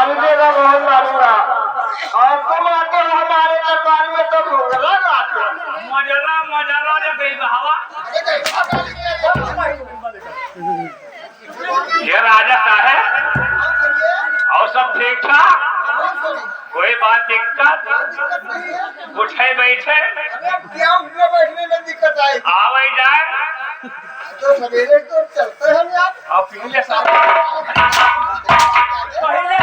मारूंगा बहुत मारूंगा। और तुम आते हो हमारे दरबार में तो घूंघला गाते हो। मजला ने गई हवा। ये राजा साहब और सब ठीक ठाक, कोई बात दिक्कत उठे बैठे क्या उठने बैठने में दिक्कत आई? आवे जाए तो सवेरे तो चलते हैं यार। और पहले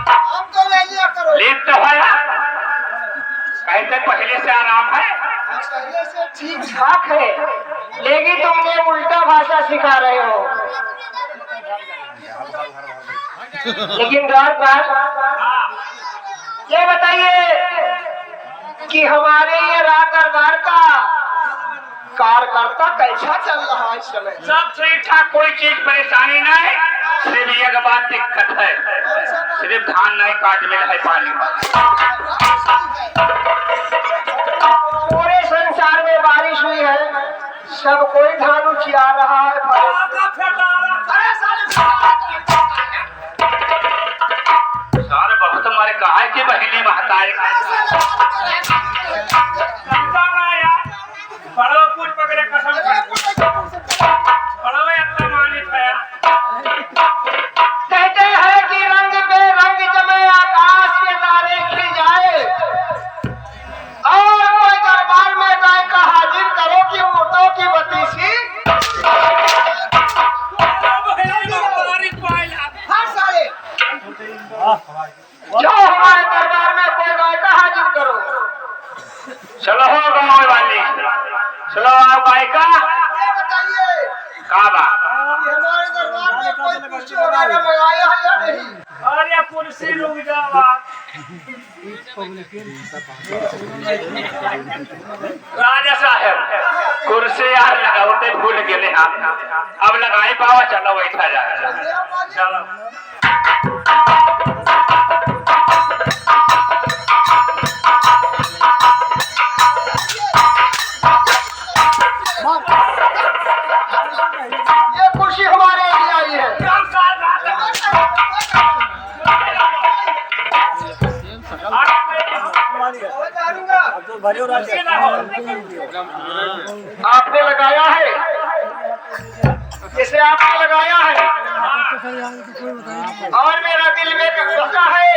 आप तो ले लिया करो। लीप तो है कहते पहले से आराम है। पहले से ठीक ठाक है, लेकिन तुमने उल्टा भाषा सिखा रहे हो। लेकिन ये बताइए कि हमारे ये रात दरबार का कार्यकर्ता कैसा चल रहा है इस समय? सब ठीक ठाक, कोई चीज परेशानी नहीं। सिर्फ एक बात दिक्कत है, सिर्फ धान नहीं काट मिल है पानी में। पूरे संसार में बारिश हुई है, सब कोई धान उचिया रहा है। सारे बहुत हमारे कहा कि बहनी महताई बड़ो कुछ पकड़े कसम बड़ो इतना मानित है। कहते हैं कि रंग पे रंग जमे आकाश के तारे खिल जाए, और कोई दरबार में गाय का हाजिर करो कि मुर्दों की बतीसी। जो हमारे दरबार में कोई गाय का हाजिर करो। चलो हो गाँव वाली, चलो आओ गाय का बताइए काबा हमारे दरबार में कोई कुर्सी वगैरह मंगाया है या नहीं? अरे कुर्सी रुक जाओ। राजा साहब कुर्सी यार लगाते भूल गए अब लगाई पावा। चलो बैठा जाए। चलो ये कुर्सी हमारे लिए आई है। आपने लगाया है, इसे आपने लगाया है, और मेरा दिल में कहता है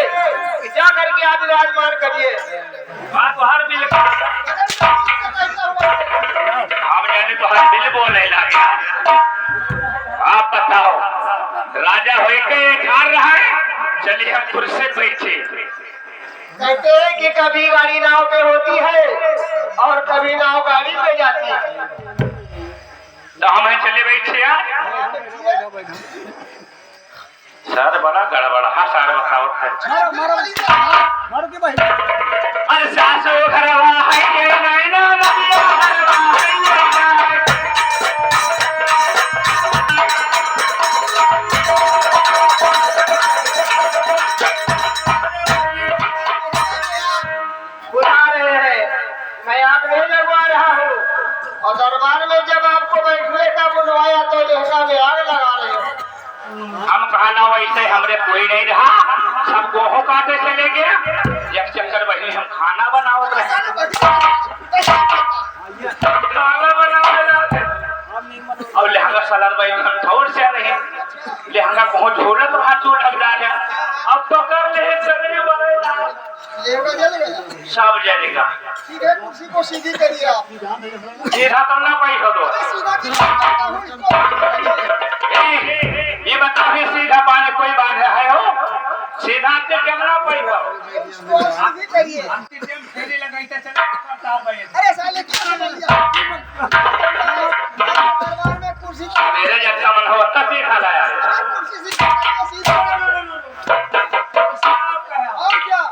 कि जा करके आप विराजमान करिए। बात तो हर बिल आप जाने तो हर बिल बोलने लगे। आप बताओ राजा होए के ठार रहा है। चलिए हम कुर्सी बैठे। कहते हैं कि कभी गाड़ी नाव पे होती है और कभी नाव गाड़ी पे जाती है। तो हम चले बैठे यार। सर बड़ा गड़बड़ा हाँ सर बताओ। अरे सासू घरवा है के नैना नदिया घरवा है। बुला रहे हैं, मैं आग नहीं लगवा रहा हूँ। और दरबार में जब आपको बैठने का बुलवाया तो लहंगा में आग लगा रहे हो। हम कहना वैसे हमरे कोई नहीं रहा, सब गोहो काटे चले गए। एक चक्कर बही हम खाना बनावत रहे। खाना बनावत और लहंगा सलाद भाई हम थोड़ से रहे। लहंगा को झोला तो हाथ चोट लग रहा है। अब पकड़ ले सगरे बनेगा सब जाएगा। ठीक है, कुर्सी को सीधी करिए आप। सीधा करना पड़ेगा तो ये बताओ सीधा पानी कोई बात है हो? सीधा से करना पड़ेगा। सीधी करिए। अरे साले क्या बोल दिया? दरबार में कुर्सी मेरे जैसा मन हो तब सीधा लाया। कुर्सी सीधा और क्या?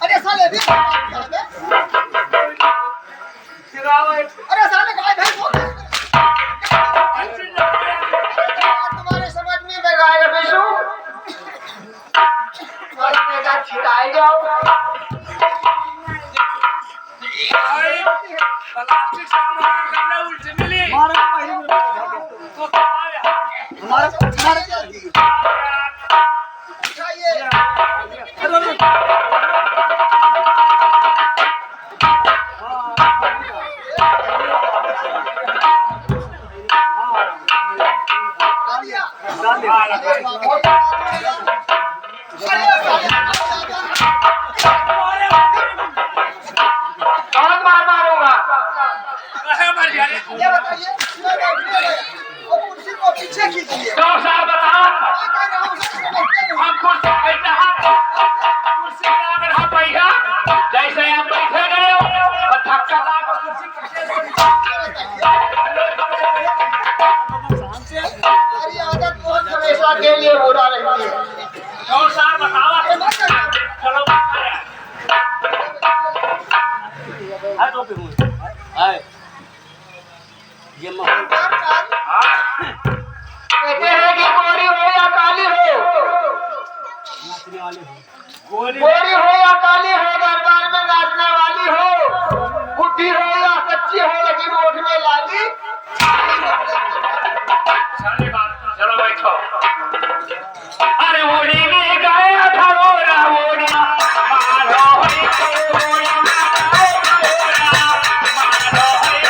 अरे साले अरे साले गाय भैंस तुम्हारे समझ में गाय भैंसू छिड़ाए जाओ। प्लास्टिक सामान उल्टे मिली हमारा कौन मार मारूंगा? कहे मर जा रे? ये बताइए वो कुर्सी को पीछे कीजिए। तो साहब बताओ, मैं कह रहा हूँ उसमें बैठते नहीं। हम कुर्सी बैठा है, कुर्सी पे अगर हम बैठा, जैसे आप बैठे गए हो, तो धक्का लगा कुर्सी कैसे हमारी आदत बहुत हमेशा के लिए बुरा रहती है। तो साहब बताओ, चलो बैठा है। कहते हैं कि गोरी हो या काली हो, गोरी हो या काली हो, दरबार में नाचने वाली हो, बुढ़ी हो या कच्ची हो, लेकिन ओठ में लाली। चलो बैठो। अरे ओड़ी में गाया था ओरा ओड़ा, मारो हरि को ओड़ा, मारो हरि।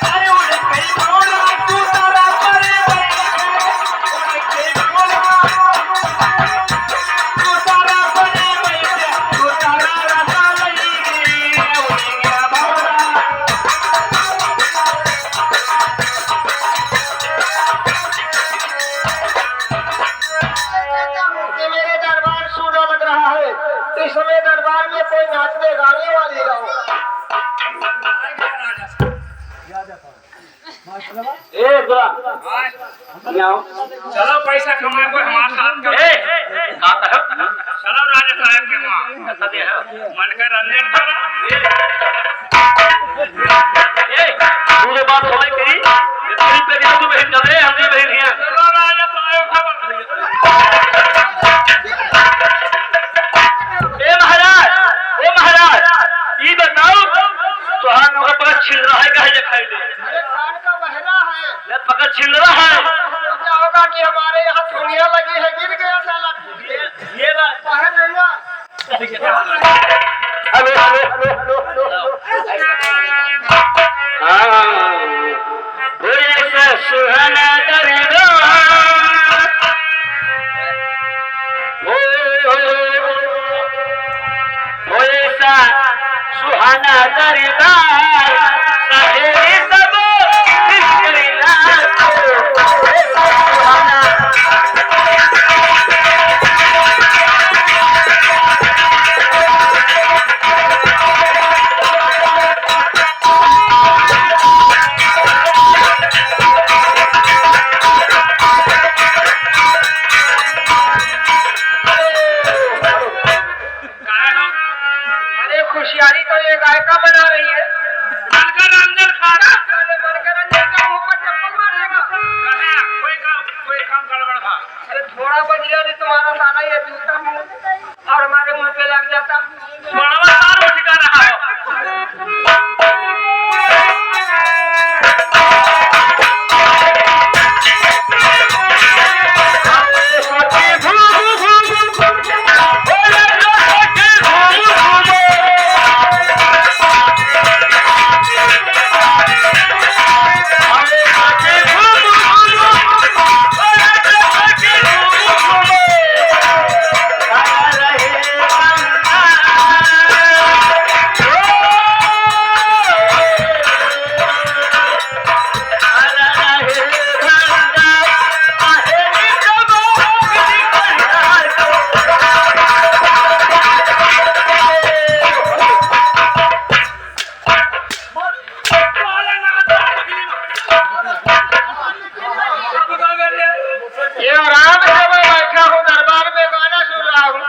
अरे उड़ गई घोड़ा तू तारा परे बैठे, उड़ गई घोड़ा तू तारा परे बैठे, तू तारा रसा लई गई, उड़ गया भौरा। कि मेरे दरबार सूना लग रहा है, इस समय दरबार में कोई नाचने गाने वाली ना हो। ए बुरा आओ। चलो पैसा कमाने को हमारा हाथ का चलो राजा साहब के वहाँ मन का रंजन करो। मुझे बात समझ करी तेरी पे दिया तू बहन कर रहे हम भी बहन हैं। चलो राजा साहब खबर ए महाराज ये बताओ तो हम लोग पकड़ छिल रहा है कहे दिखाई दे अरे कान का बहरा है, ये पकड़ छिल रहा है। तो क्या होगा कि हमारे यहाँ चूड़ियाँ लगी है, गिर गया साला। ये बात बाहर नहीं ना। हेलो हाँ सुहाना दरिया ऐसा सुहाना दरबार सहेली सब बिखरना ऐसा सुहाना अरे खुशियारी तो ये गायका बना रही है। मन का रंजन खाना अरे मनोरंजन का मुंह पर चप्पल मारेगा। कोई काम गड़बड़ था। अरे थोड़ा बच गया तो तुम्हारा साला ये जूता मुंह और हमारे मुंह पे लग जाता। बड़वा सार उठ का रहा हो। ये आराम से मैं बैठा हूँ दरबार में, गाना सुन रहा हूँ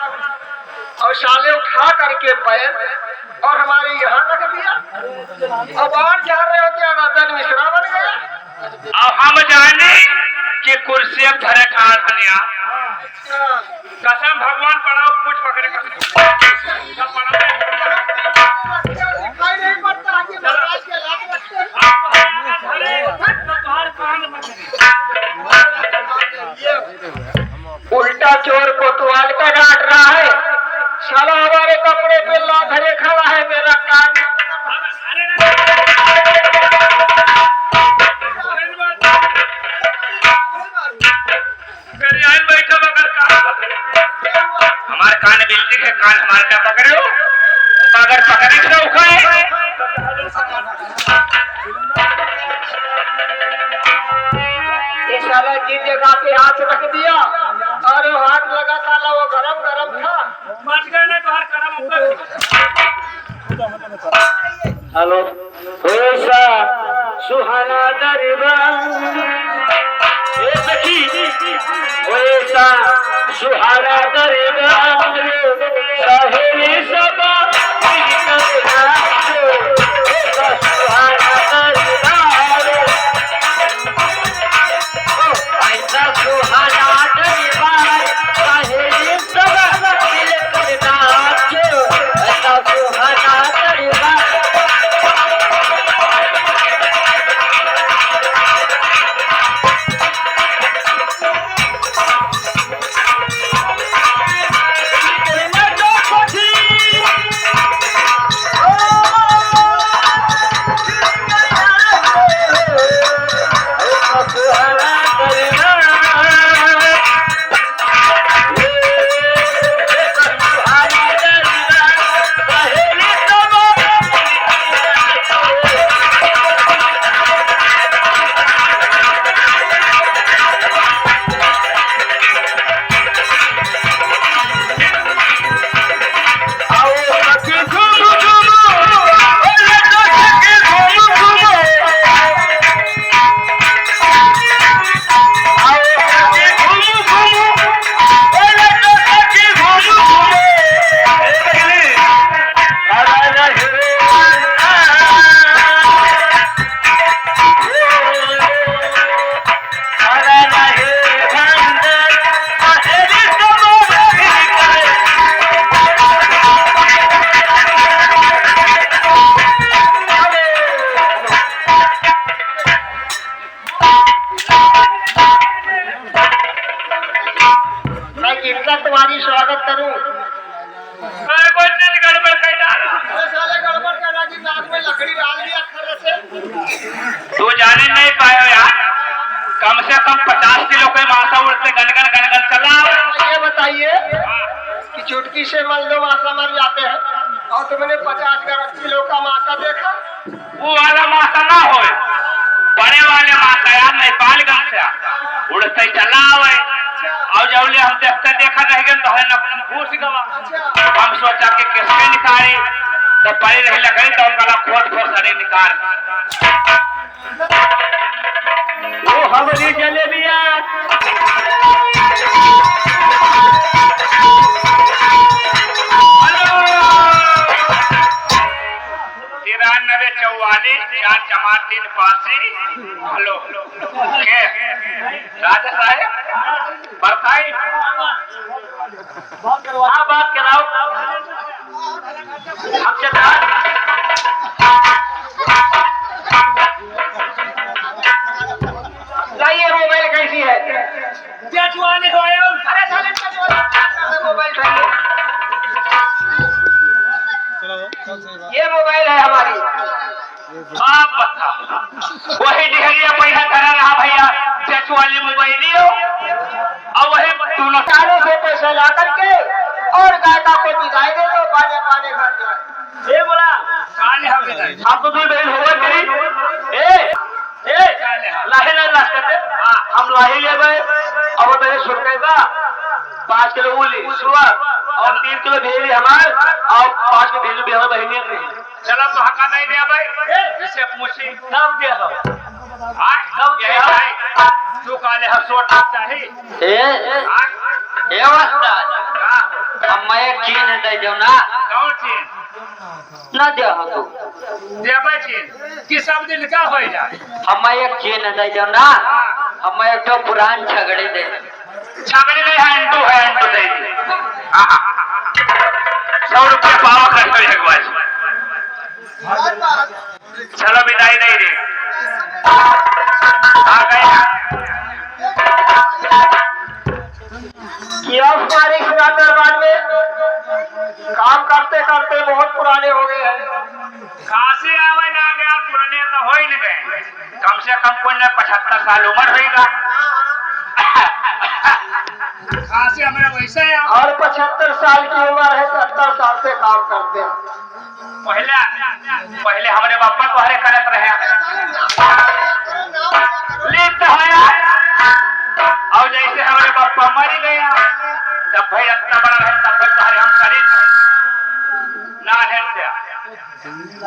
और साले उठा करके पैर और हमारे यहाँ रख दिया। अब और जा रहे हो क्या नदन मिश्रा बन गया। अब हम जाने कि कुर्सी अब धरे कहाँ धनिया कसम भगवान पढ़ाओ कुछ पकड़े सब दिखाई नहीं पड़ता कि महाराज के लात रखते हैं। उल्टा चोर कोतवाल का डांट रहा है, साला अब तुम्हारे कपड़े पे ला धरे खड़ा है मेरा कान। बैठा मगर हमारे कान बिल्डिंग है, कान हमारे क्या पकड़े हो? अगर पकड़े तो उखाए। ये साला जिस जगह पे हाथ रख दिया और वो हाथ लगा साला वो गरम गरम था। हेलो ऐसा सुहाना दरबार सखी ऐसा सुहाना दरबार सहेली सबा सुहाना दरबार ऐसा सुहाना दरबार सहेली सबा मिलकर नाचो ऐसा सुहाना दरबार। तुम्हारी स्वागत करूं। गड़बड़ कर डाला। साले गड़बड़ करना की नाक में लकड़ी डाल दिया खर से। तू जाने नहीं पाए यार, कम से कम 50 किलो के मासा उड़ते गनगन चला। ये बताइए कि चुटकी से मल दो मासा मर जाते हैं और तुमने 50 किलो का मासा देखा? वो वाला मासा ना हो, बड़े वाले मासा यार नेपालगंज से उड़ते चला हुए और जब हम देखा रह गए तो अपने घूस गवा। हम सोचा कि किसके निकाली तो पड़ी रही लकड़ी तो उनका खोद सड़े निकाल वो हमारी जलेबिया 9444 4 पासी। हेलो के राजा साहब बताइए, बात कराओ हमसे। लाइए मोबाइल कैसी है? जजवानी हो अरे साले मोबाइल ये मोबाइल है हमारी। आप बताओ वही डिहरिया पैसा करा रहा भैया जजवानी मोबाइल लियो और वही दोनों तारों से पैसा ला करके और गायका को बिगाई दे दो, पाने पाने घर जाए। ये बोला काले हम आपको भी बहन होगा तेरी ए लाहे ना लाश करते हम लाही ले गए। अब मेरे सुन गए का 5 किलो उली सुअर और 3 किलो भेड़ी हमारे और 5 किलो भेड़ी भी हमारे बहनियों की। चलो तो हका नहीं दिया भाई, इसे पूछी नाम दिया था सब यही भाई तू काले हसोट चाहिए ए वास्ता हम मैं चीन दे दो ना कौन चीज ना दे हो तू देबा चीज कि सब दिन का हो जाए। हम एक चीन दे दो ना, हम एक तो पुरान झगड़े दे छगड़ी नहीं है अंटू दे दी 100 रुपये पावा करते हैं एक चलो विदाई नहीं दे आ गए कि हमारे दरबार में काम का करते बहुत पुराने हो गए हैं। खांसी आवे ना गया पुराने तो हो ही नहीं गए, कम से कम कोई ने 75 साल उम्र होगा। खांसी हमारे वैसे है। और 75 साल की उम्र है, 70 साल से काम करते हैं। पहले हमारे बापा को हरे करत रहे लिप्त होया, और जैसे हमारे बापा मर गया तब भाई इतना बड़ा है तब भाई तुम्हारे हम करीब ना है से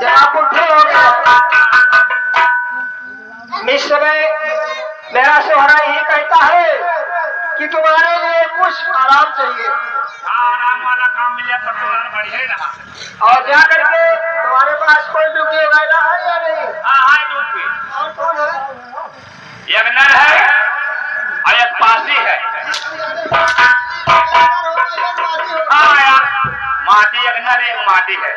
जहाँ बुढ़े हो गए इस समय मेरा सोहरा यही कहता है कि तुम्हारे लिए कुछ आराम चाहिए, आराम वाला काम मिले तो बढ़िया रहा। और जा करके तुम्हारे पास कोई दुखी वगैरह है या नहीं? हाँ दुखी और कौन है? एक नर है और एक पासी है। हाँ यार, माटी एक नर एक माटी है।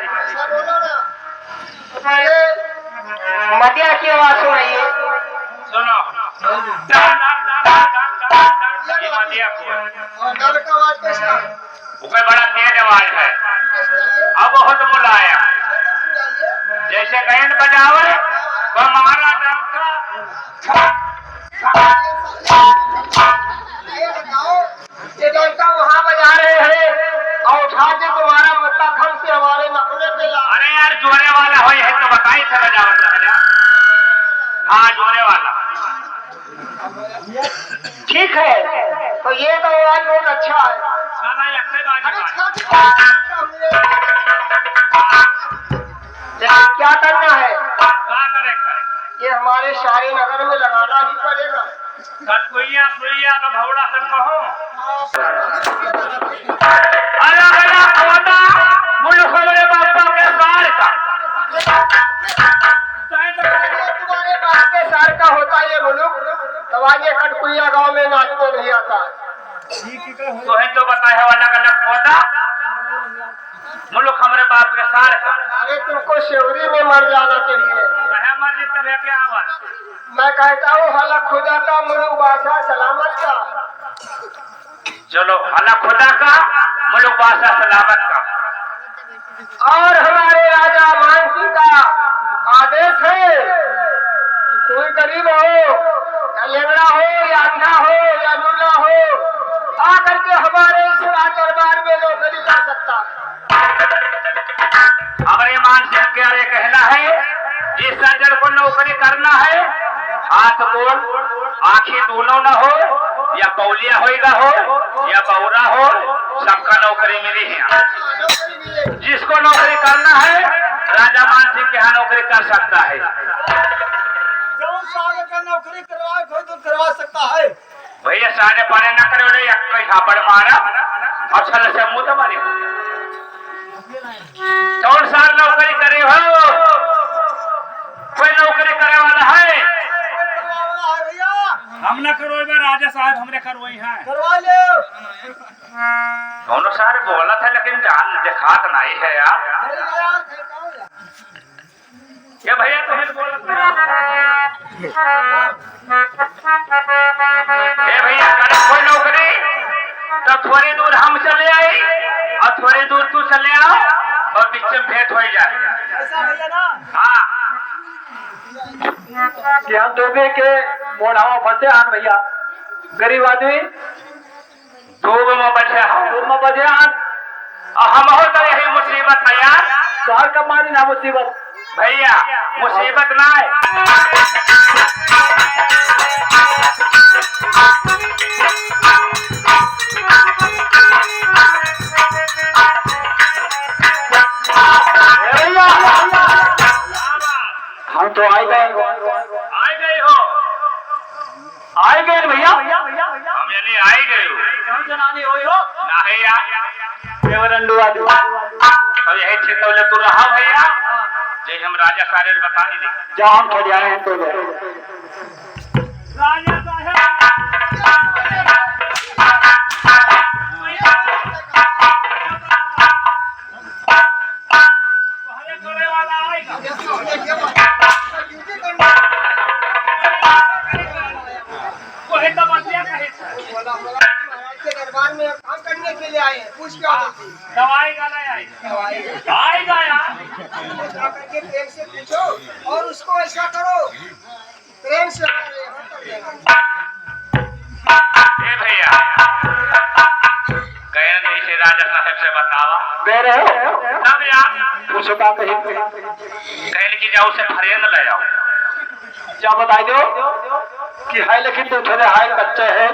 मटिया की आवाज सुनाइए। सुनो ये मटिया को है। नल का आवाज कैसा है? वो कोई बड़ा तेज आवाज है अब बहुत मुलायम, जैसे बैंड बजावे वह मारा डंका। ये बताओ, ये डंका वहाँ बजा रहे हैं और उठा के तुम्हारा मत्ता खम से हमारे नखरे पे ला। अरे यार जोरे वाला हो है तो बताई थे बजावट रहा। हाँ जोरे वाला ठीक है, तो ये तो आवाज बहुत अच्छा है। साला यक्के बाजी अरे बाजी। लेकिन क्या करना है, क्या करे ये हमारे शाही नगर में लगाना ही पड़ेगा। कटकुइया सुइया तो भौड़ा सब कहो अलग अलग होता मुल्क हमारे बापा के सार का। तुम्हारे बाप के सार का होता ये मुल्क, तब आगे कटकुइया गांव में नाचने नहीं आता। तो है तो बताए हो अलग अलग होता मुल्क हमारे बाप के सार का। अरे तुमको शेवरी में मर जाना चाहिए। रहे मर्जी तब क्या आवाज। मैं कहता हूँ हला खुदा का मुल्क बादशाह सलामत का। चलो हला खुदा का मुल्क बादशाह सलामत का। और हमारे राजा मान सिंह का आदेश है कि कोई गरीब हो या लेंगड़ा हो या अंधा हो या लूला हो आकर के हमारे इस राज दरबार में नौकरी कर सकता है। हमारे मान सिंह के अरे कहना है जिस सज्जन को नौकरी करना है हाथ बोल आंखें दोनों न हो या पौलिया होएगा हो या बौरा हो, सबका नौकरी मिली है। जिसको नौकरी करना है राजा मान सिंह के यहाँ नौकरी कर सकता है। जौन साल का नौकरी करवाए कोई तो करवा सकता है। भैया सारे पाने न करे बोले एक झापड़ मारा और छल से मुंह तो मारे। कौन साल नौकरी करे हो, कोई नौकरी करे वाला है? करवाना है भैया, हम न करो राजा साहब हमने करवाई है। करवा ले। दोनों सारे बोला था लेकिन जान दिखात नहीं है यार। अरे यार, कहाँ गया? ये भैया तुम्हें बोला ए भैया करे कोई नौकरी तो थोड़ी दूर हम चले आई और थोड़ी दूर तू चले आओ और बीच में भेंट हो जाए। ऐसा भैया ना, हाँ कि हम डूबे के मोढ़ावा फंसे आन भैया, गरीब आदमी धूप में बैठे हो धूप में बजे आन, और हम हो तो यही मुसीबत है यार। शहर का मारी ना मुसीबत। भैया मुसीबत ना है। भैया हम तो आए गए आई गई हो भैया। हम यानी आई गई हो जनानी हुई हो नहीं यार। देवरंडू आदमी और यही चितौले तू रहा भैया जय हम राजा सारे बता ही दे। जहाँ हम थोड़ी आए हैं तो राजा साहब करे वाला आएगा। ड्यूटी करना। वो है तो बतिया कहे महाराज के दरबार में काम करना लेने के लिए आए हैं, पूछ के आओ जल्दी। दवाई का नहीं आई आएगा यार जा करके प्रेम से पूछो और उसको ऐसा करो, प्रेम से हमारे यहाँ तक देगा। ए भैया गए नहीं से राजा साहब से बतावा दे रहे हो तब यार पूछो का कहीं कहने की जाओ से फरियन ले आओ क्या बताई दो कि है लेकिन तो थोड़े हाय कच्चे है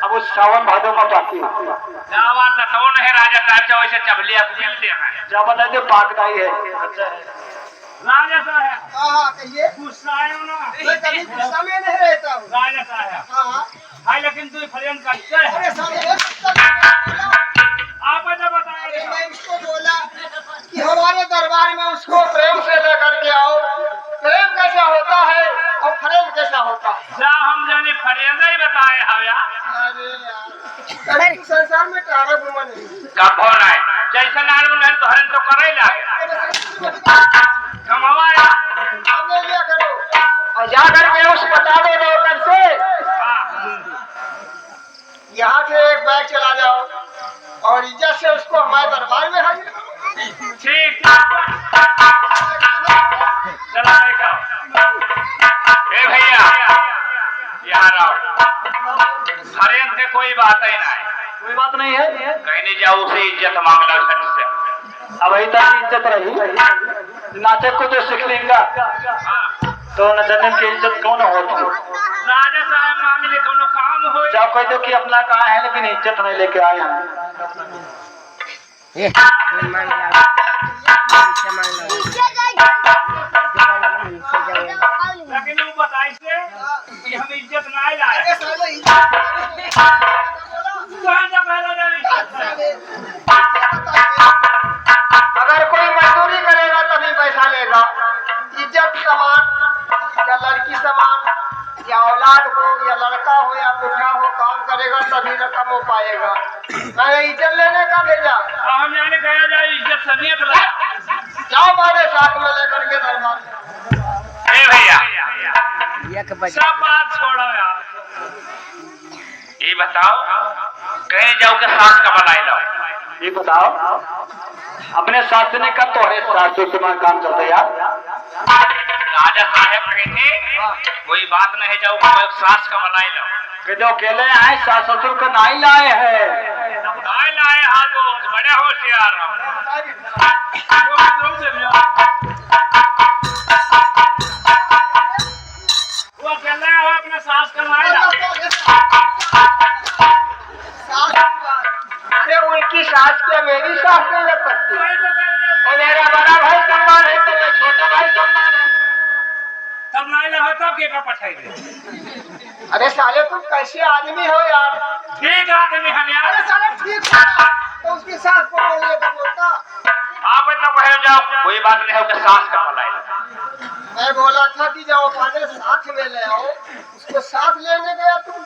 अब उस सावन भादों में बाकी जावा तो है राजा साहब से वैसे चबलिया मिलते हैं क्या बताई दो पाकदाई है राजा साहब हाँ कहिए, गुस्सा आयो ना मैं कभी गुस्सा में नहीं रहता हूँ। राजा साहब हाँ हाय लेकिन तू फरियन करते है अरे साले एक बोला, आप तो बताइए मैं उसको बोला कि हमारे दरबार में उसको प्रेम से लेकर के आओ, प्रेम कैसा होता है और प्रेम कैसा होता है। जा हम जाने फरियन ही बताए हव्या अरे यार अरे संसार में तारा घुमा नहीं। कब होना है जैसे नाल में तो हरन तो करे लागे कमावा सामने लिया करो और जा करके उस बता दो नौकर से यहाँ से एक बैग चला जाओ और इज्जत से उसको हमारे दरबार में हाजिर करो। ठीक चला देखो ए भैया यहाँ आओ हरियन से कोई बात ही नहीं कोई बात नहीं है कहने जाओ उसे इज्जत मांगना घर से अब अभी तक इज्जत रही नाचक को जो सीख लेगा तो नचने की इज्जत कौन होती राजा साहब मांग ले कोनो काम हो जब कह दो कि अपना कहा है लेकिन इज्जत नहीं लेके आए हैं लेकिन वो बताई से कि हम इज्जत नहीं लाए अरे साले इज्जत कहां जा पहले नहीं अगर कोई मजदूरी करेगा तभी पैसा लेगा। इज्जत समान या लड़की समान या औलाद हो या लड़का हो या बुढ़ा हो, काम करेगा तभी रकम हो पाएगा। मैंने इज्जत लेने का भेजा, हम जाने कहा जाए इज्जत सनियत ला जाओ हमारे साथ में लेकर के दरबार में। ए भैया सब बात छोड़ो यार ये बताओ कहीं जाओ के सास का बनाई लो ये बताओ अपने सास ने का तोहरे सास से तुम्हारा काम करते यार राजा साहब कहते कोई बात नहीं जाओ सास का बनाई लो कि जो अकेले आए सास ससुर को नहीं लाए हैं नहीं लाए हाथ बड़े होशियार वो अकेले हो अपने सास का लाई लो अरे उनकी सास क्या मेरी सास नहीं लग सकती? और मेरा बड़ा भाई सम्मान है तो मैं छोटा भाई सम्मान है। तब नहीं ला तब के का पठाई दे अरे साले तुम कैसे आदमी हो यार? ठीक आदमी हम यार अरे साले ठीक है तो उसकी सास को बोलिए तो बोलता। आप इतना कहे जाओ कोई बात नहीं हो कि सास का मलाई लो मैं बोला था कि जाओ पाने साथ में ले आओ, उसको साथ लेने गया तुम।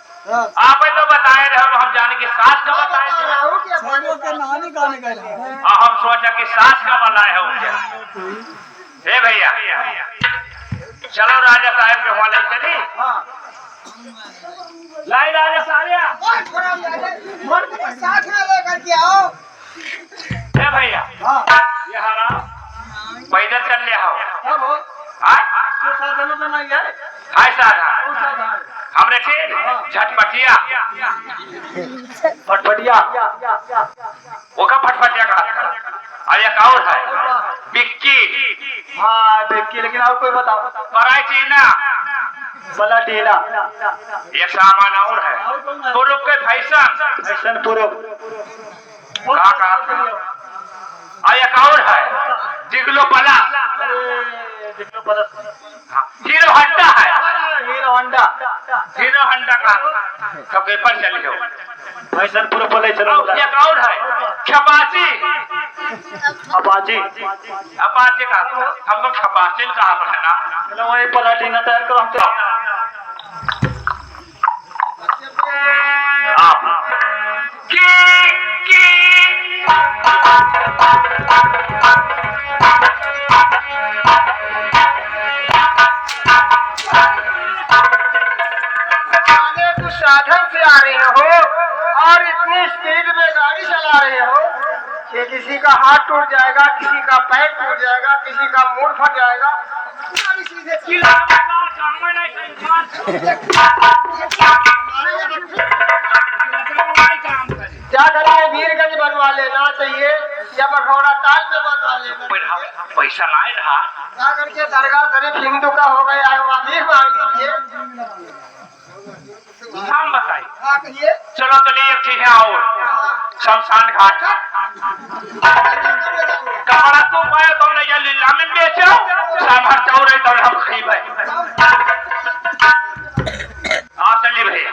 आप तो बताए रहे हम जाने की सास का मैं बताए बता रहा हूँ कि अपने के नहाने गाने गए हम सोचा कि सास का मलाई है उनके हे भैया चलो राजा साहब के हवाले चली लाई राजा साहब और थोड़ा मर्द को साथ में लेकर के आओ। हे भैया ये हरा पैदल चल ले आओ अब हो साधनों में नहीं है हाय साधा हमरे ठीक झटपटिया फटफटिया वो का फटफटिया का अरे और है बिक्की हाँ देखिए लेकिन आप कोई बताओ पराई चीना बला टीना एक सामान और है पुरुष के फैशन फैशन पूरे का एक और है जिगलो पला हीरो हंडा है हीरो होंडा हीरो हंडा का तो पेपर चली हो फैशन पूरे बोले चलो एक और है खपाची अपाची अपाची का हम लोग खपाची कहा है ना चलो वही पलाटीना तैयार करो हम तो आप की साले तू साधन से आ रहे हो और इतनी स्पीड में हाथ टूट जाएगा, किसी का पैर टूट जाएगा, किसी का मुंह फट जाएगा। क्या करेंगे, वीरगंज बनवा लेना चाहिए या बखौरा ताल में बनवा लेना। पैसा ना रहा क्या करके दरगाह शरीफ हिंदू का हो गया है, वहाँ भीख मांग लीजिए। हम बताइए। हाँ कहिए। चलो चलिए एक चीज है और शमशान घाट कपड़ा तो पाया तो नहीं लीला में बेचो सामर चौरे तो हम खरीबे। हाँ चलिए भैया।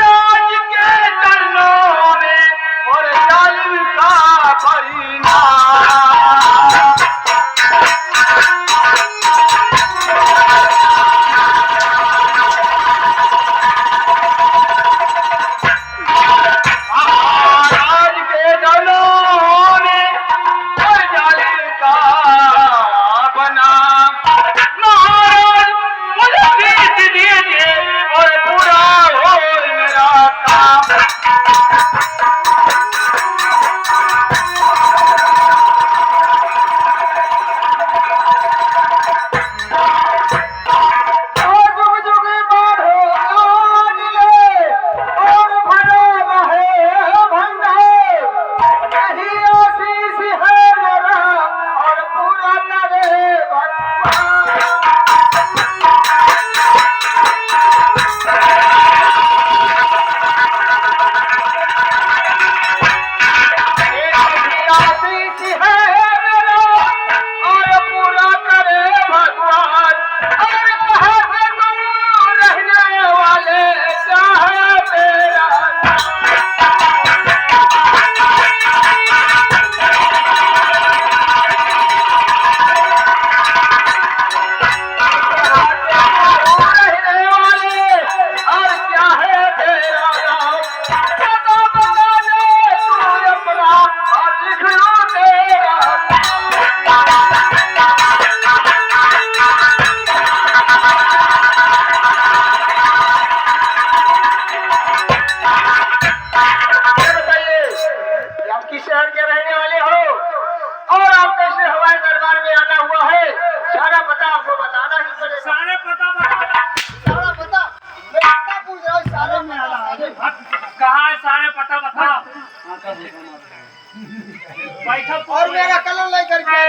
राज के चरणों में और जालिम का परिणाम। राज के चरणों में और जालिम का बना। महाराज मुझे जीत दीजिए और पूरा हो मेरा काम। शहर के रहने वाले हो और आप कैसे हमारे दरबार में आना हुआ है, सारा पता आपको बताना ही पड़ेगा। सारे पता सारा पता मैं पता पूछ रहा हूँ, सारे में आना है। कहाँ है सारे पता बता। बैठक और मेरा कलर नहीं करके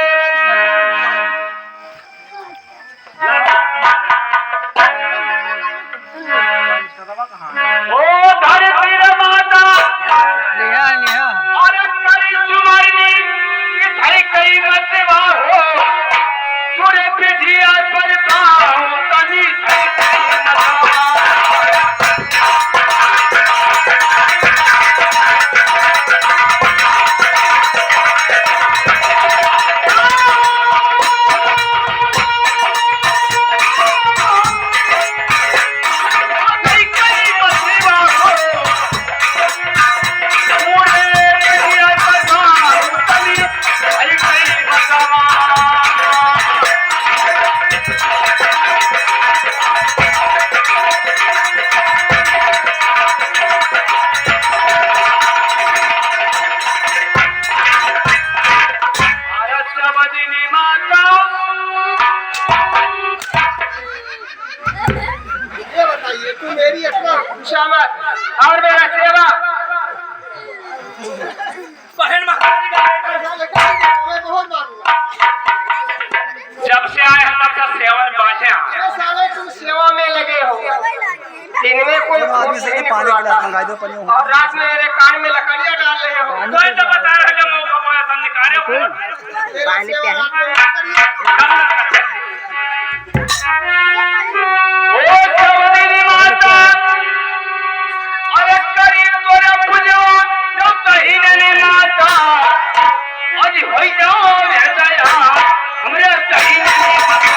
ओ धरती रे माता और करी तुम्हारी इधर कई बचवा हो पूरे पिठिया पर पाऊं तनी ये बताइए तू मेरी इतना खुशामद और मेरा सेवा बहन महारानी का मैं बहुत मारूंगा। जब से आए हैं तब से सेवा में बांटे हैं। साले तुम सेवा में लगे हो, दिन में कोई आदमी से के पानी के ग्लास मंगा दो पानी और रात में मेरे कान में लकड़ियां डाल रहे हो। तो ये तो बता रहे जब मौका पाया तब निकाले हो। तेरा सेवा रात में लकड़ियां ओ सवदनी माता अरे करी तोरा पूजो जो कहीं नहीं माता आज होई जाओ रे दया हमरे कहीं नहीं पता।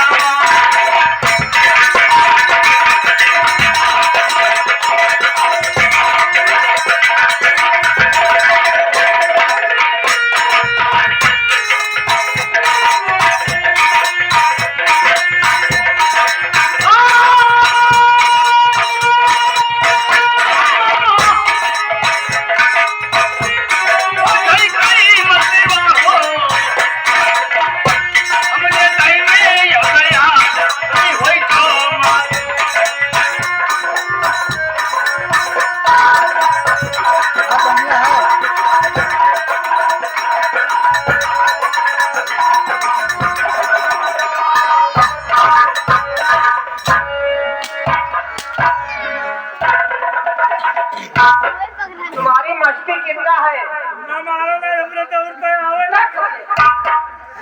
है ना मारो ना हमने तो उड़ पे आवे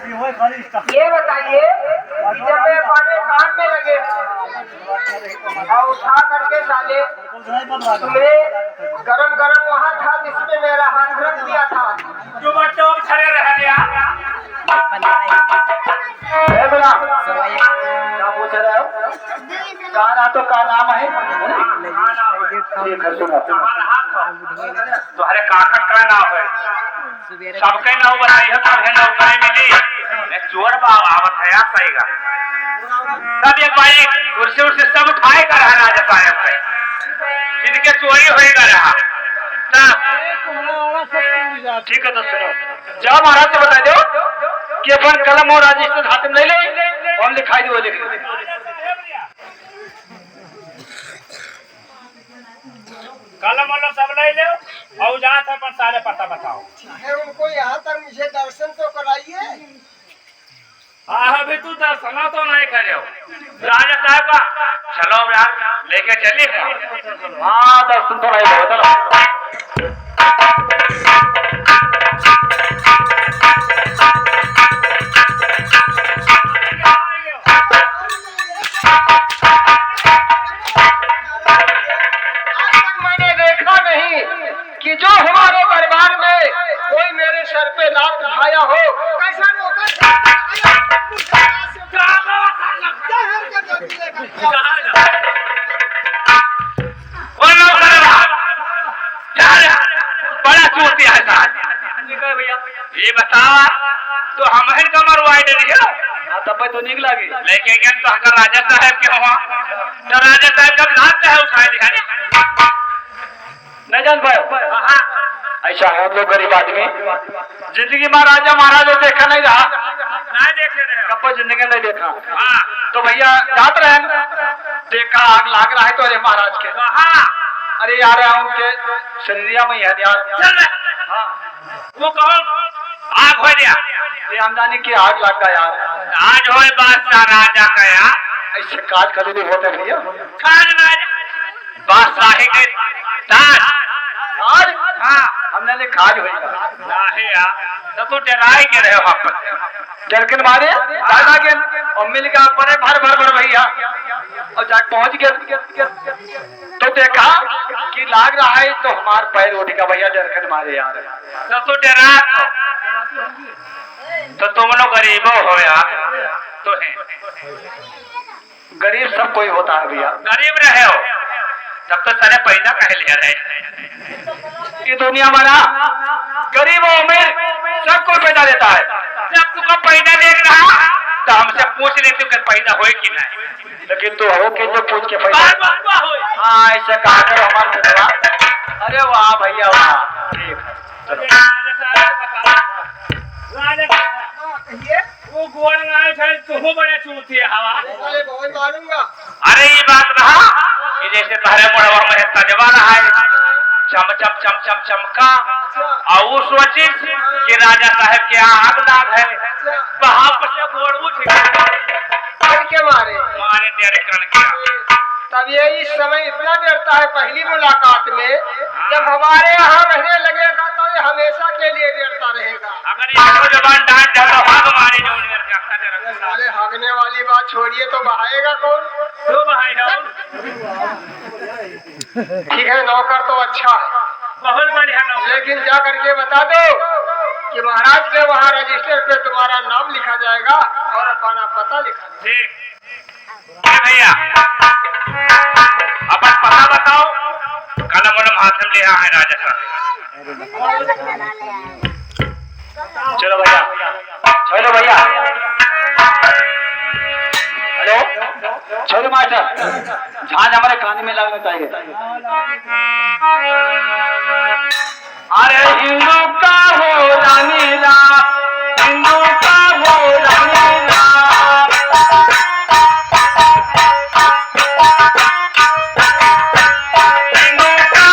ये होए खाली स्टाफ ये बताइए कि जब ये हमारे काम में लगे और उठा करके साले तुमने गरम गरम वहाँ था जिसमें मेरा हाथ रख दिया था। जो बच्चों को खड़े रह गया क्या पूछ रहे हो? काना तो का नाम है ठीक है सुनो। तुम्हारे काका का नाम है सबके नाम बताई है तुम्हें नौकरी मिली एक चोर बाबा आवत है आप सहीगा तब एक भाई कुर्सी उर्सी सब उठाए कर रहा राजा साहब पे इनके चोरी होएगा रहा ठीक है तो सुनो जा महाराज से बता दो कि अपन कलम और रजिस्टर हाथ में ले ले और लिखाई दो लिख ले। कलम वलम सब ले लो और जात है पर सारे पता बताओ है उनको यहाँ तक मुझे दर्शन तो कराइए। हाँ अभी तू दर्शना तो नहीं करे हो राजा साहब का चलो यार लेके चलिए हाँ दर्शन तो नहीं हो चलो। मैंने देखा नहीं कि जो हमारे दरबार में कोई मेरे सर पे लात उठाया हो। कैसा बड़ा चूतिया है साहब ये बता तो हम का मरवाई दे दिया तब तो निक लगे लेके गए तो अगर राजा साहब के वहाँ तो राजा साहब जब लाते है उठाए दिखाए नहीं जान पाए ऐसा है तो गरीब आदमी जिंदगी में राजा महाराजा देखा नहीं रहा नहीं देखे रहे हो। कब जिंदगी नहीं देखा। हाँ तो भैया जात रहे देखा आग लाग रहा है तो अरे महाराज के हाँ अरे यार उनके शरीरिया में है यार चल रहे हाँ वो कौन आग हो गया ये आमदानी की आग लग गया यार आज हो बादशाह राजा का यार ऐसे काज कभी नहीं होते भैया खान बादशाही के ताज आज हाँ हमने ने खाज हुई नहीं यार तो डराई के रहे वापस डरकन मारे दादा के और मिल गया बड़े भर भर भर भैया और जाके पहुंच गया तो देखा कि लाग रहा है तो हमार पैर उठ गया भैया डरकन मारे यार तो डरा तो तुम लोग गरीबों हो यार तो है गरीब सब कोई होता है भैया गरीब रहे हो तब तो सारे पैसा कहे ले रहे ये दुनिया में ना गरीब और अमीर सबको पैदा देता है जब तुमको पैदा देख रहा तो हमसे पूछ लेते कि पैदा होए कि नहीं लेकिन तो हो के जो पूछ के पैदा हाँ ऐसा कहा करो हमारे बेटवा अरे वाह भैया वाह ठीक है कहिए वो गोड़ गाय थे तू बड़े चूती है हवा अरे बहुत मालूंगा। अरे ये बात रहा कि जैसे तुम्हारे मुड़वा में तजवा रहा है चम चम चम चम चमका और वो सोची कि राजा साहब के यहाँ आग लाग है वहां पर से गोड़ उठ डर के मारे मारे तेरे कण किया तब ये इस समय इतना डरता है पहली मुलाकात में जब हमारे यहाँ रहने लगेगा तो ये हमेशा के लिए डरता रहेगा। अगर ये जबान डांट जाए तो भाग मारे जो उन्हें क्या कर अरे भागने वाली बात छोड़िए तो बहाएगा कौन? तो भाई हो ठीक है नौकर तो अच्छा है बहुत बढ़िया नाम लेकिन जा करके बता दो कि महाराज के वहाँ रजिस्टर पे तुम्हारा नाम लिखा जाएगा और अपना पता लिखा जाएगा। ठीक है भैया अपन पता बताओ कलम वलम हाथ में लिया है राजा साहब चलो भैया चलो भैया हेलो चलो मास्टर झांझ हमारे कान में लगना चाहिए। अरे हिंदू का हो रानीला हिंदू का हो रानीला हिंदू का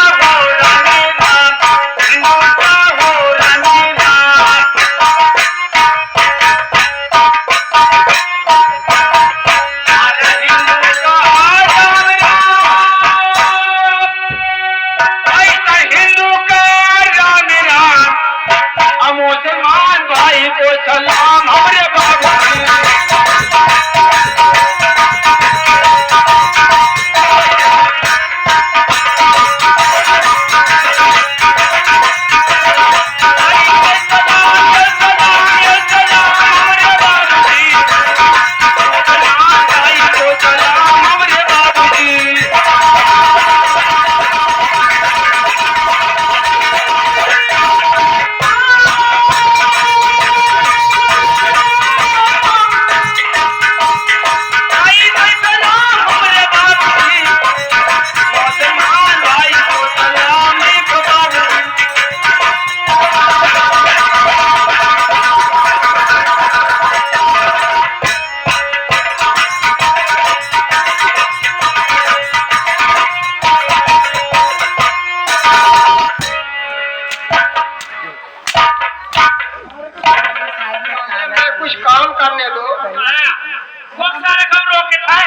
मैं कुछ काम करने दो। बहुत सारे खबरों के थे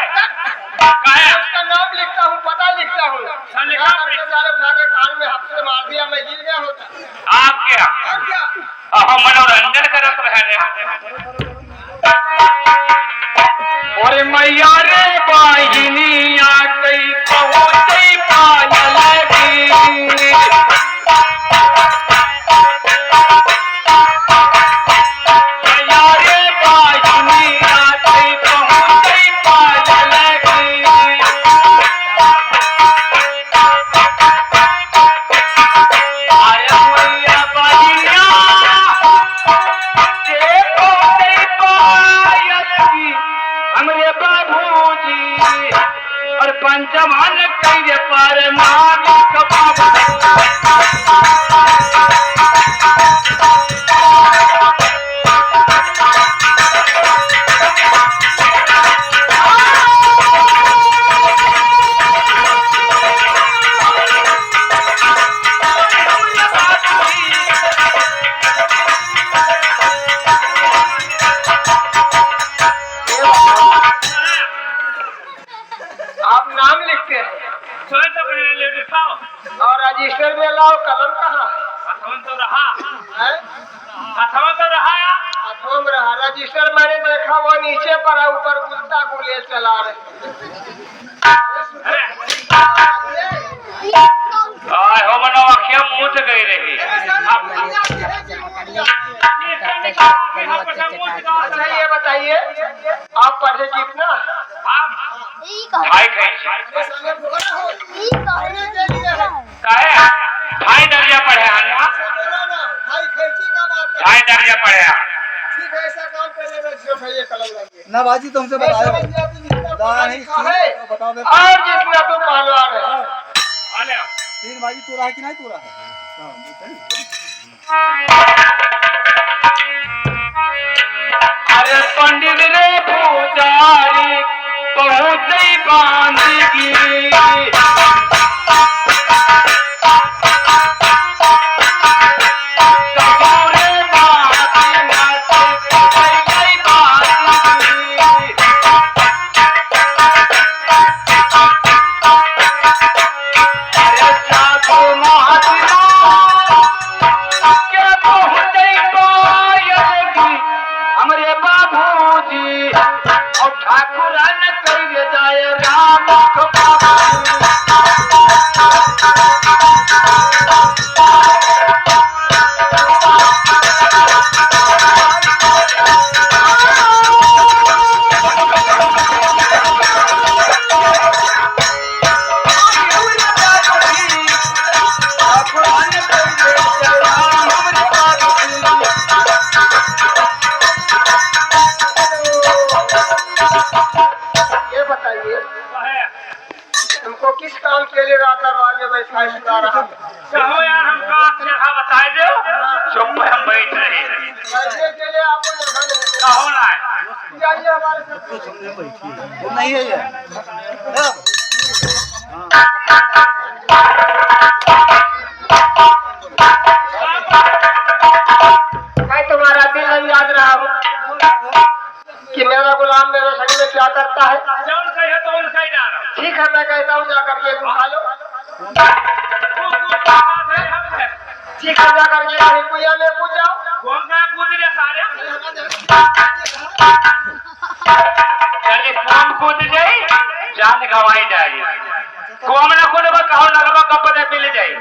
उसका नाम लिखता हूँ, पता लिखता हूँ। सारे उठा के कान में हफ्ते मार दिया, मैं गिर गया होता। आप क्या और क्या? हम मनोरंजन करत रहे और मैया रे बाहिनिया कई पहुंची पायल लगी। मैया रे बाहिनिया कई पहुंची पायल लगी। आया मैया बाहिनिया देखो कई पायल लगी। हमरे बाबूजी और पंचमान कई पर मालिक बाबू। आप नाम लिखते हैं ले दिखाओ और रजिस्टर में लाओ, कलम कहाँ हथवन तो रहा है? हथवन तो रहा हाथों में रहा। रजिस्टर मैंने देखा वो नीचे पर है, ऊपर गुलता गुले चला रहे। हो मनो अखिया मुंह से गई रही अच्छा ये बताइए, आप पढ़े कितना? भाई ढाई दर्जा पढ़े ढाई दर्जा पढ़े ठीक है, ऐसा काम करने में जो है ये कलम लगी। ना बाजी तुमसे बताओ नहीं है बताओ और जितना तो पहलवान है। तीन बाजी तोड़ा है कि नहीं तोड़ा है? अरे पंडित रे पुजारी पहुंची बांधगी। हमरे बाबूजी और ठाकुर न कर जाए राम को ये बताइए तुमको किस काम के लिए रात में बैठा सुना रहा? कहो यार हमको जगह बताए दो चुप हम बैठ रहे हैं बैठने के लिए आपको जगह नहीं कहो ना चाहिए हमारे साथ। वो नहीं है ये मैं तुम्हारा दिल नहीं याद रहा हूँ कि मेरा गुलाम मेरे संग में क्या करता है। जौन कहे तो उन कह डालो ठीक है, मैं कहता हूँ जाकर के घुमा लो। ठीक है, जाकर के कहीं कुइया में कूद जाओ। कौन का कूद रहे सारे चले कौन कूद जाए जान गवाई जाए कौन ना कूद कहो लगवा कब पता मिल जाए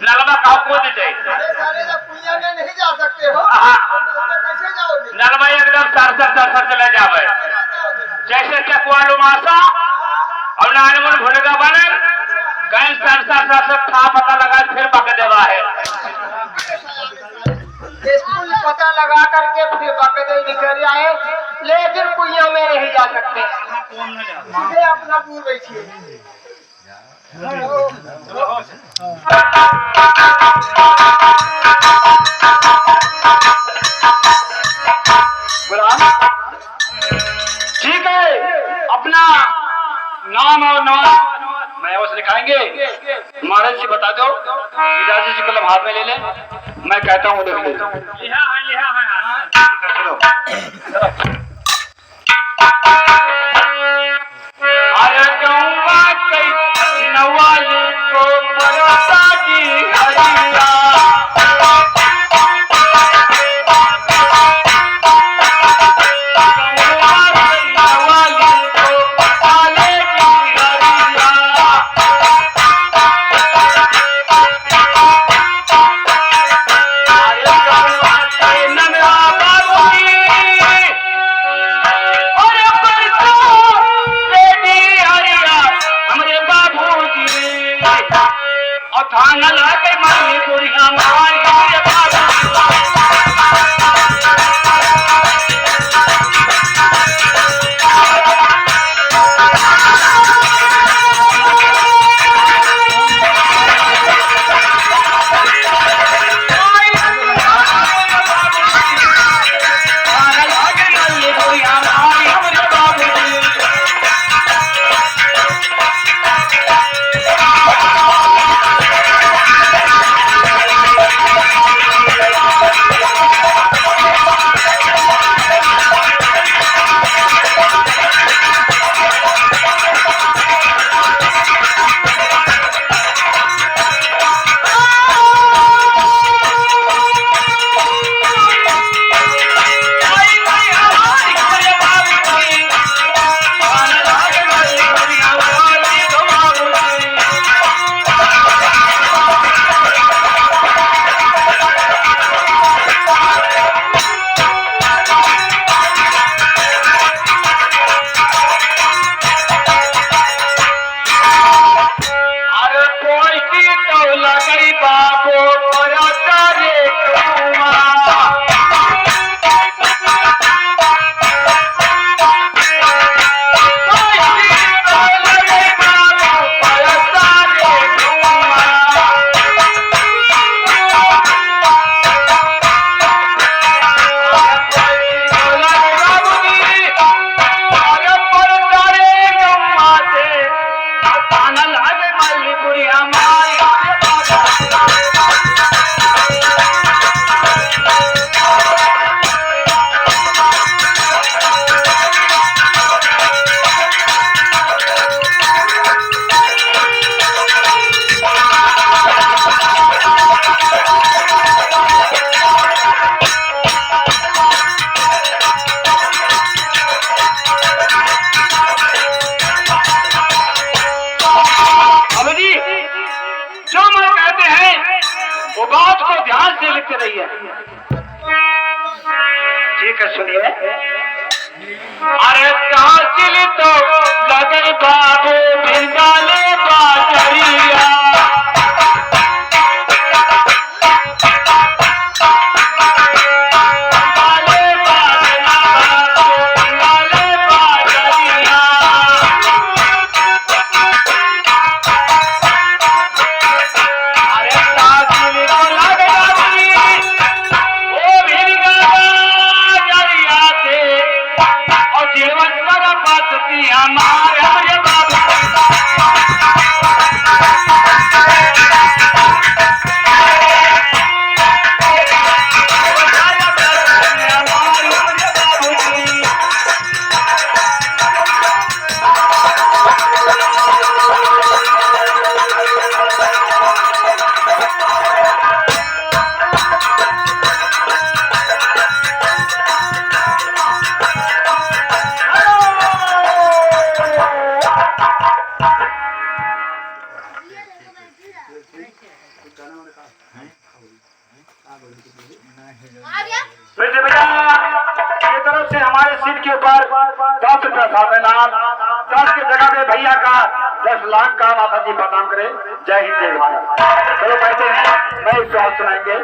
नलवा कहो कूद जाए। अरे साले जब कुइया में नहीं जा सकते हो हाँ। तो कैसे जाओगे? नलवा एकदम सर चले जावे जैसे चकवालू मासा और नानमुन भुलगा बने कहीं सर था पता लगा फिर बक देवा है। स्कूल पता लगा करके फिर बकरे निकल आए लेकिन कुइया में नहीं जा सकते। सीधे अपना दूर बैठिए। ठीक है, अपना नाम और नाम मैं उसे लिखाएंगे। महाराज जी बता दो, इजाजत जी कलम हाथ में ले ले, मैं कहता हूँ लिख ले। चलो। अरे गौवा कई नवाली को बरसा की हरिया ठीक है, सुनिए। अरे कासिल तो लगन बाबू भिंगाले बाजरिया I'm वैसे भैया की तरफ से हमारे सिर के ऊपर 10 रुपया था इनाम, 10 की जगह में भैया का 10 लाख का माता जी प्रदान करे। जय हिंद जय भारत। चलो कहते हैं मैं इस बात सुनाएंगे।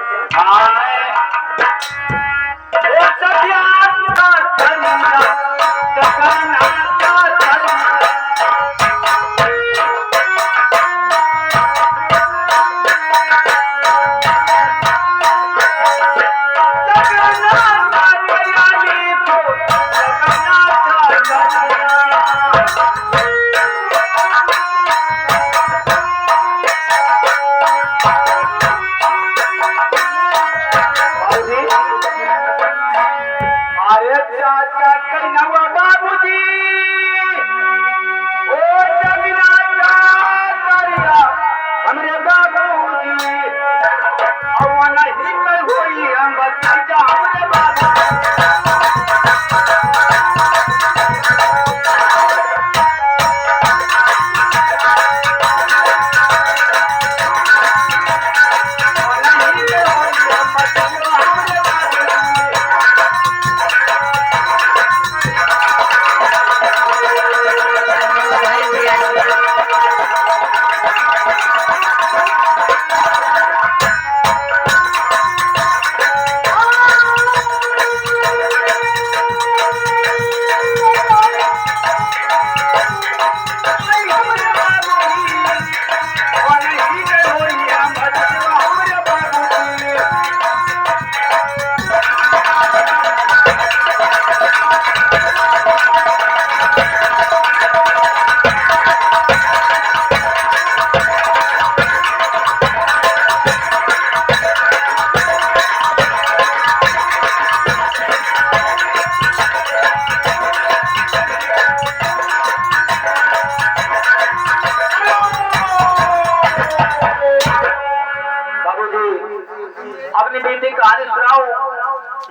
अपनी बेटी कहानी सुनाओ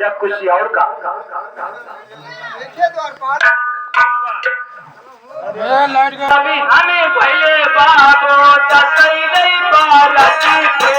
या कुछ और का। अभी हमें पहले बाबो तकई नहीं बालती के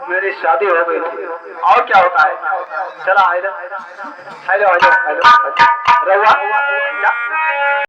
मेरी शादी हो गई थी और क्या होता है। चला हेलो हेलो हेलो हेलो रहुआ